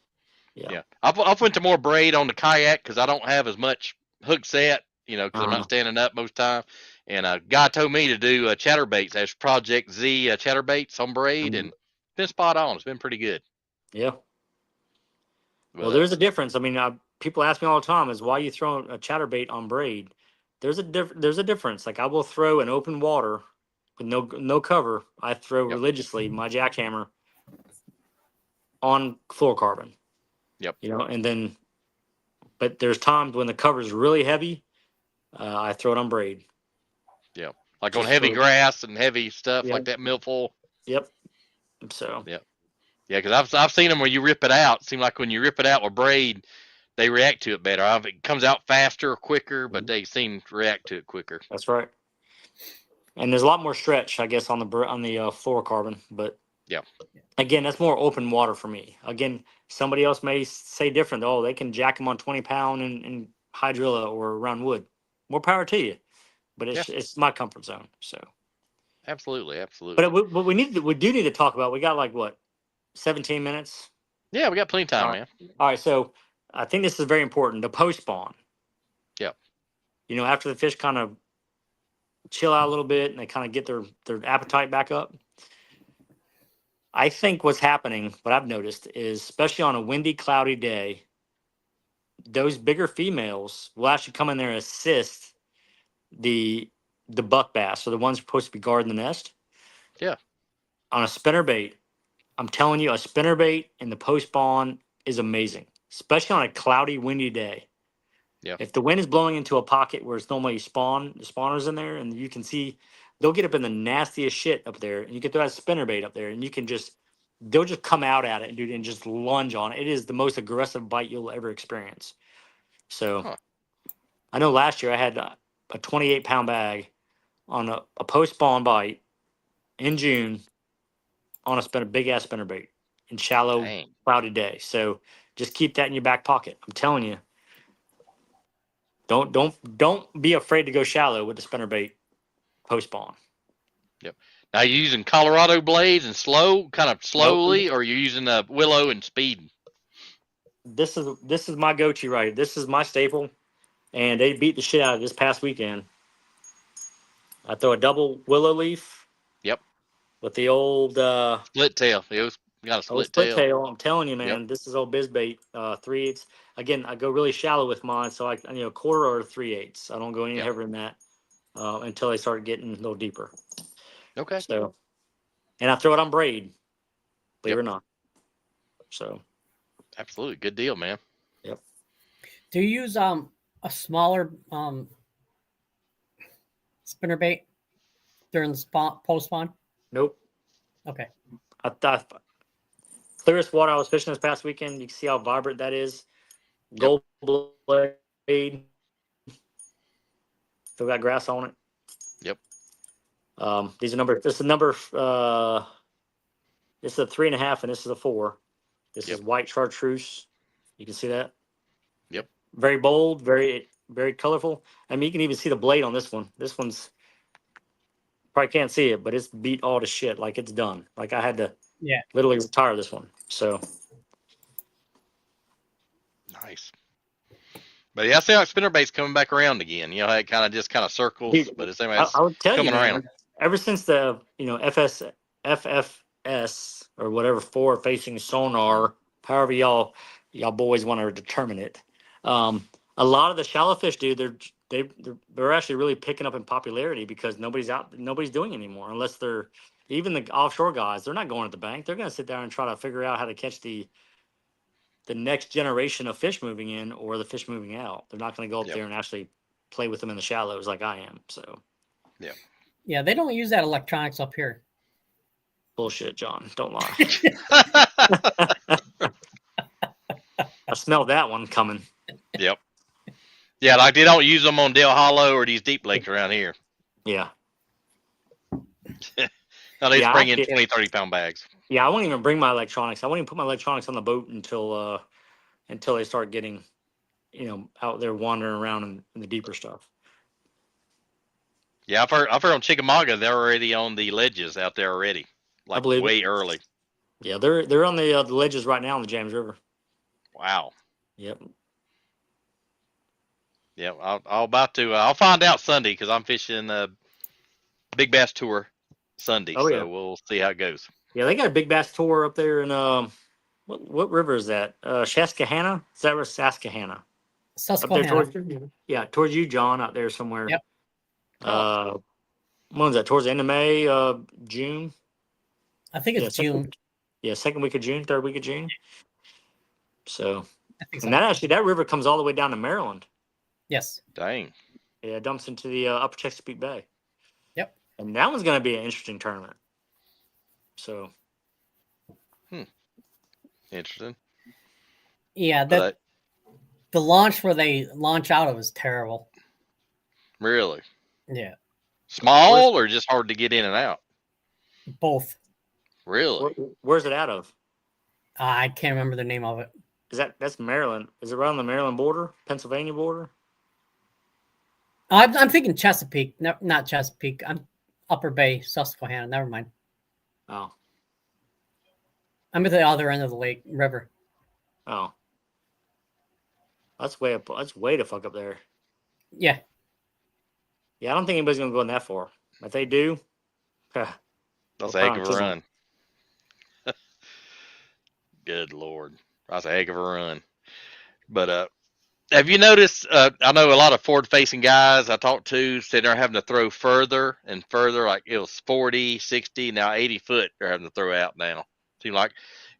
yeah, Yeah. I've went to more braid on the kayak because I don't have as much hook set, because I'm uh, not standing up most time. And a guy told me to do chatterbaits. That's Project Z chatterbaits on braid, and it's been spot on. It's been pretty good. yeah. Well, But there's a difference. I mean, people ask me all the time, is why you throw a chatterbait on braid? There's a difference. Like I will throw in open water with no cover. I throw yep. religiously my jackhammer on fluorocarbon. Yep. And then, but there's times when the cover is really heavy. I throw it on braid. Yep. Like on Just heavy for grass and heavy stuff like yep, that milfoil. yep. So Yep. Yeah, because I've seen them where you rip it out. It seems like when you rip it out with braid, they react to it better. It comes out faster, quicker, but they seem to react to it quicker. that's right. And there's a lot more stretch, I guess, on the fluorocarbon. But Yeah. again, that's more open water for me. Again, somebody else may say different. Oh, they can jack them on 20-pound and hydrilla or around wood. More power to you. But Yeah. it's my comfort zone. So, Absolutely, absolutely. but we do need to talk about. We got like what, 17 minutes. Yeah, we got plenty of time, man. All right. So I think this is very important. The post spawn. Yep. After the fish kind of chill out a little bit and they kind of get their appetite back up. I think what's happening, what I've noticed is, especially on a windy, cloudy day, those bigger females will actually come in there and assist the buck bass, so the ones supposed to be guarding the nest. Yeah. On a spinner bait, I'm telling you, a spinner bait in the post spawn is amazing, especially on a cloudy, windy day. Yeah. If the wind is blowing into a pocket where it's normally the spawners in there, and you can see they'll get up in the nastiest shit up there, and you can throw that spinner bait up there, and they'll just come out at it, dude, and just lunge on it. It is the most aggressive bite you'll ever experience. So I know last year I had a 28-pound bag on a post spawn bite in June on a big ass spinner bait in shallow, cloudy day. So just keep that in your back pocket. I'm telling you. Don't be afraid to go shallow with the spinnerbait post spawn. Yep. Now you using Colorado blades and kind of slowly, or you're using willow and speed? This is my go-to right. This is my staple, and they beat the shit out of this past weekend. I throw a double willow leaf. Yep. With the old split tail. It was got a split tail. I'm telling you, man, Yep. This is old bizbait 3/8. Again, I go really shallow with mine, so I quarter or 3/8. I don't go any heavier than that until they start getting a little deeper. Okay. So, and I throw it on braid, believe it or not. So, absolutely, good deal, man. Yep. Do you use a smaller spinner bait during the post spawn? Nope. Okay. clearest water I was fishing this past weekend. You can see how vibrant that is. Yep. Gold blade. Still got grass on it. Yep. These are number. This is number. This is a 3.5, and this is a 4. This Yep. is white chartreuse. You can see that. Yep. Very bold, very colorful. I mean, you can even see the blade on this one. This one's probably can't see it, but it's beat all to shit. Like it's done. Like I had to literally retire this one. So Nice. But yeah, I see how spinnerbait's coming back around again. You know, it kind of circles, Dude, but it's anyways I would tell you, coming man, around. ever since the FFS or whatever forward facing sonar, however y'all boys want to determine it, a lot of the shallow fish, dude, they're actually really picking up in popularity because nobody's doing it anymore unless they're even the offshore guys. They're not going at the bank. They're going to sit down and try to figure out how to catch the next generation of fish moving in or the fish moving out. They're not going to go up there and actually play with them in the shallows like I am. So yeah, they don't use that electronics up here. bullshit, John. Don't lie. I smelled that one coming. Yep. Yeah, like they don't use them on Dale Hollow or these deep lakes around here. Yeah. No, they just bring in 20, 30-pound bags. Yeah, I won't even bring my electronics. I won't even put my electronics on the boat until they start getting, out there wandering around in the deeper stuff. Yeah, I've heard on Chickamauga they're already on the ledges out there already, like way early. Yeah, they're on the ledges right now on the James River. Wow. Yep. Yeah, I'll find out Sunday because I'm fishing the Big Bass Tour Sunday, so we'll see how it goes. Yeah, they got a Big Bass Tour up there in what river is that? Susquehanna? Is that where Susquehanna? Susquehanna. Up there towards you, John, out there somewhere. Yep. When was that? Towards the end of May, June? I think it's June. Second week of June, third week of June. So, I think and that river comes all the way down to Maryland. Yes. Dang. Yeah, it dumps into the upper Chesapeake Bay. Yep. And that one's going to be an interesting tournament. So. Interesting. Yeah, the launch where they launch out of is terrible. Really? Yeah. Small or just hard to get in and out? Both. Really? Where's it out of? I can't remember the name of it. That's Maryland? Is it around the Maryland border, Pennsylvania border? I'm thinking Chesapeake, not Chesapeake. I'm Upper Bay, Susquehanna. Never mind. Oh. I'm at the other end of the river. Oh. That's way up. That's way to fuck up there. Yeah. Yeah, I don't think anybody's gonna go in that far. If they do, that's a heck of a run. Good Lord, that's a heck of a run. But have you noticed? I know a lot of forward-facing guys I talked to said they're having to throw further and further. Like it was 40, 60, now 80 foot. They're having to throw out now. Seem like,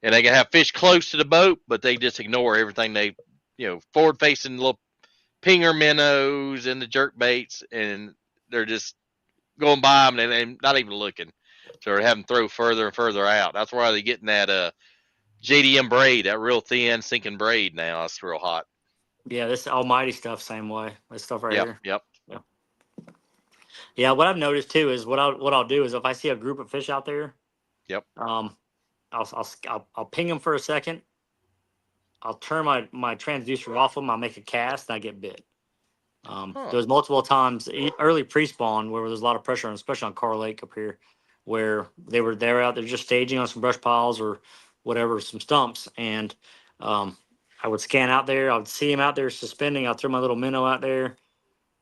and they can have fish close to the boat, but they just ignore everything. They, forward-facing little pinger minnows and the jerk baits, and they're just going by them and not even looking. So they're having to throw further and further out. That's why they're getting that JDM braid, that real thin sinking braid now. It's real hot. Yeah, this almighty stuff, same way. This stuff right here. Yep. Yeah, what I've noticed too is what I'll do is if I see a group of fish out there, I'll ping them for a second. I'll turn my transducer off them. I'll make a cast and I get bit. There was multiple times early pre-spawn where there's a lot of pressure, especially on Carr Lake up here, where they were out there just staging on some brush piles or whatever, some stumps, and I would scan out there. I would see him out there suspending. I'd throw my little minnow out there,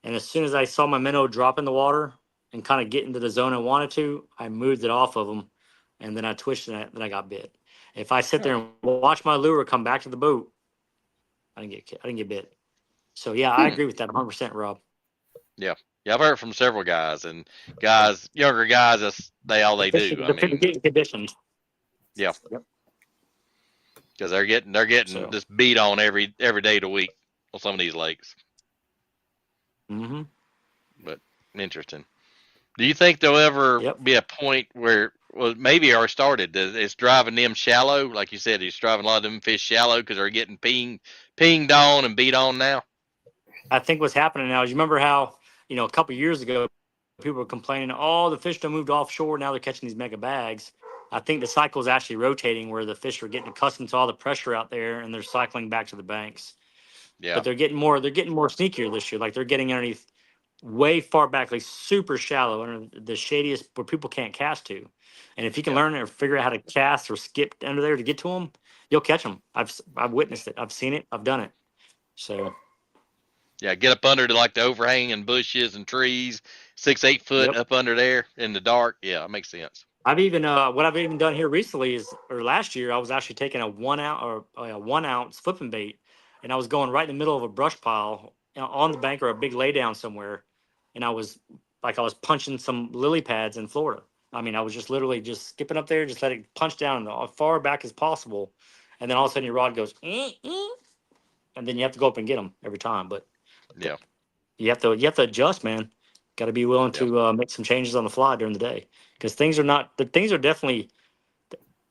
and as soon as I saw my minnow drop in the water and kind of get into the zone I wanted to, I moved it off of him, and then I twisted it, and I got bit. If I sit there and watch my lure come back to the boat, I didn't get bit. So yeah, I agree with that 100%, Rob. Yeah, I've heard from several guys and younger guys. That's all they do. Getting conditioned. Yeah, because they're getting just beat on every day of the week on some of these lakes. Mm-hmm. But interesting. Do you think there'll ever be a point where Well, maybe already started. It's driving them shallow, like you said. It's driving a lot of them fish shallow because they're getting pinged on and beat on now. I think what's happening now is, you remember how, a couple of years ago, people were complaining, oh, the fish don't move offshore. Now they're catching these mega bags. I think the cycle is actually rotating, where the fish are getting accustomed to all the pressure out there and they're cycling back to the banks. Yeah. But they're getting more sneakier this year. Like, they're getting underneath way far back, like super shallow, under the shadiest where people can't cast to. And if you can learn or figure out how to cast or skip under there to get to them, you'll catch them. I've witnessed it. I've seen it. I've done it. So Yeah, get up under like the overhanging bushes and trees, 6-8 foot up under there in the dark. Yeah, it makes sense. I've even what I've even done here recently is, or last year, I was actually taking a 1 ounce or a 1 ounce flipping bait, and I was going right in the middle of a brush pile, on the bank or a big laydown somewhere, and I was punching some lily pads in Florida. I mean, I was just literally just skipping up there, just let it punch down as far back as possible, and then all of a sudden your rod goes, and then you have to go up and get them every time. But yeah, you have to adjust, man. Got to be willing to make some changes on the fly during the day, because things are definitely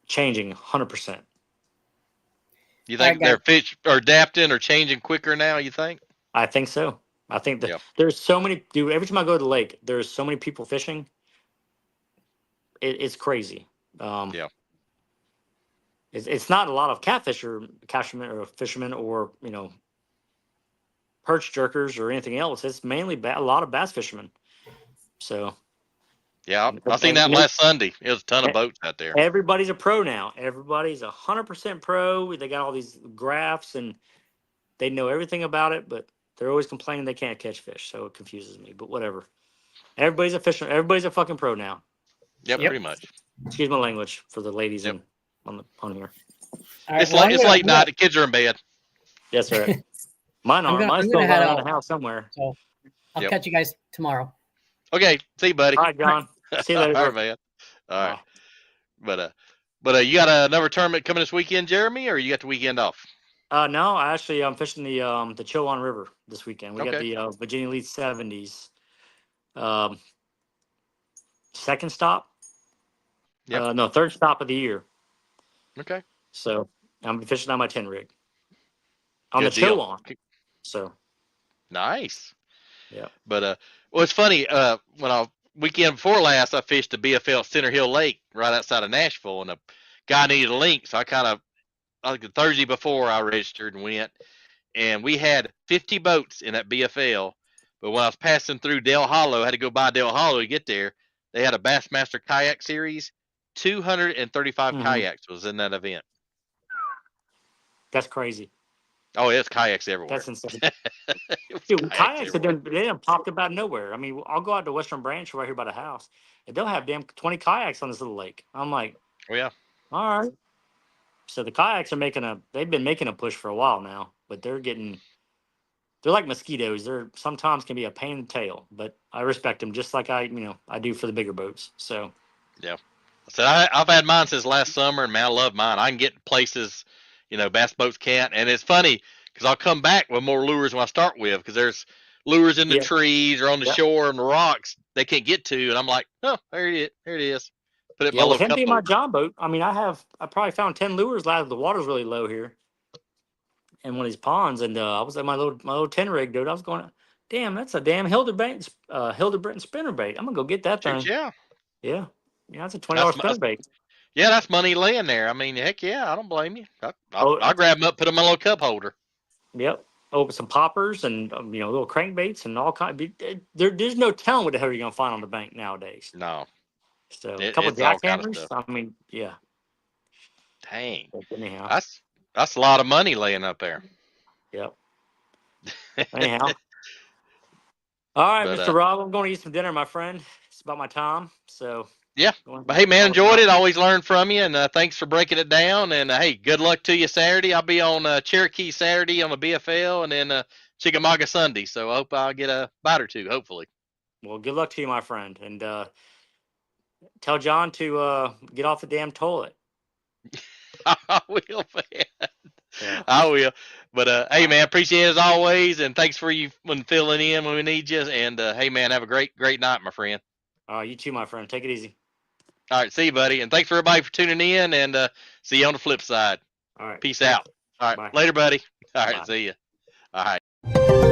changing 100%. You think their fish are adapting or changing quicker now? You think? I think so. I think that there's so many. Dude, every time I go to the lake, there's so many people fishing. It's crazy. It's not a lot of fishermen or perch jerkers or anything else. It's mainly a lot of bass fishermen. So yeah, I seen that last Sunday. It was a ton of boats out there. Everybody's a pro now. Everybody's 100% pro. They got all these graphs and they know everything about it, but they're always complaining they can't catch fish. So it confuses me. But whatever. Everybody's a fisherman. Everybody's a fucking pro now. Yep, pretty much. Excuse my language for the ladies on here. Right, it's late night. The kids are in bed. That's right. Mine's still around the house somewhere. So I'll catch you guys tomorrow. Okay. See you, buddy. All right, John. See you later. All right, man. All right. But you got another tournament coming this weekend, Jeremy, or you got the weekend off? No, actually, I'm fishing the Chowan River this weekend. We got the Virginia Elite 70s. Second stop. No, third stop of the year. Okay. So I'm fishing on my 10 rig on the Chowan. So nice. Yeah. But well, it's funny. When weekend before last, I fished the BFL Center Hill Lake right outside of Nashville, and a guy needed a link, so like the Thursday before I registered and went, and we had 50 boats in that BFL. But when I was passing through Dale Hollow, I had to go by Dale Hollow to get there. They had a Bassmaster Kayak Series. 235 kayaks was in that event. That's crazy. Oh, it's kayaks everywhere. That's insane. Dude, kayaks have popped up out of nowhere. I mean, I'll go out to Western Branch right here by the house, and they'll have 20 kayaks on this little lake. I'm like, oh yeah, all right. So the kayaks are they've been making a push for a while now, but they're like mosquitoes. They're sometimes can be a pain in the tail, but I respect them just like I do for the bigger boats. So yeah. So I've had mine since last summer, and man, I love mine. I can get places, bass boats can't. And it's funny because I'll come back with more lures when I start with, because there's lures in the trees or on the shore and the rocks they can't get to, and I'm like, oh, there it is. Put it in my little cup. My John boat. I mean, I probably found 10 lures last. The water's really low here, in one of these ponds, and I was at my little 10 rig, dude. I was going, damn, that's a damn Hildebrandt spinner bait. I'm gonna go get that thing. Yeah. Yeah, that's a $20 spinner bait. Yeah, that's money laying there. I mean, heck yeah, I don't blame you. I'll grab them up, put them in my little cup holder. Yep. Open some poppers and little crankbaits and all kinds. There's no telling what the hell you're gonna find on the bank nowadays. No. So a couple of jackhammers. I mean, yeah. Dang. But anyhow, that's a lot of money laying up there. Yep. Anyhow. All right, Mr. Rob, I'm going to eat some dinner, my friend. It's about my time. So. Yeah, but hey, man, enjoyed it. Always learn from you, and thanks for breaking it down. And hey, good luck to you Saturday. I'll be on Cherokee Saturday on the BFL, and then Chickamauga Sunday. So I hope I'll get a bite or two, hopefully. Well, good luck to you, my friend, and tell John to get off the damn toilet. I will, man. Yeah. I will. But hey, man, appreciate it as always, and thanks for you when filling in when we need you. And hey, man, have a great night, my friend. You too, my friend. Take it easy. All right, see you, buddy, and thanks for everybody for tuning in, and see you on the flip side. All right. Peace out. All right, Bye. later, buddy. All right, Bye. see you. All right.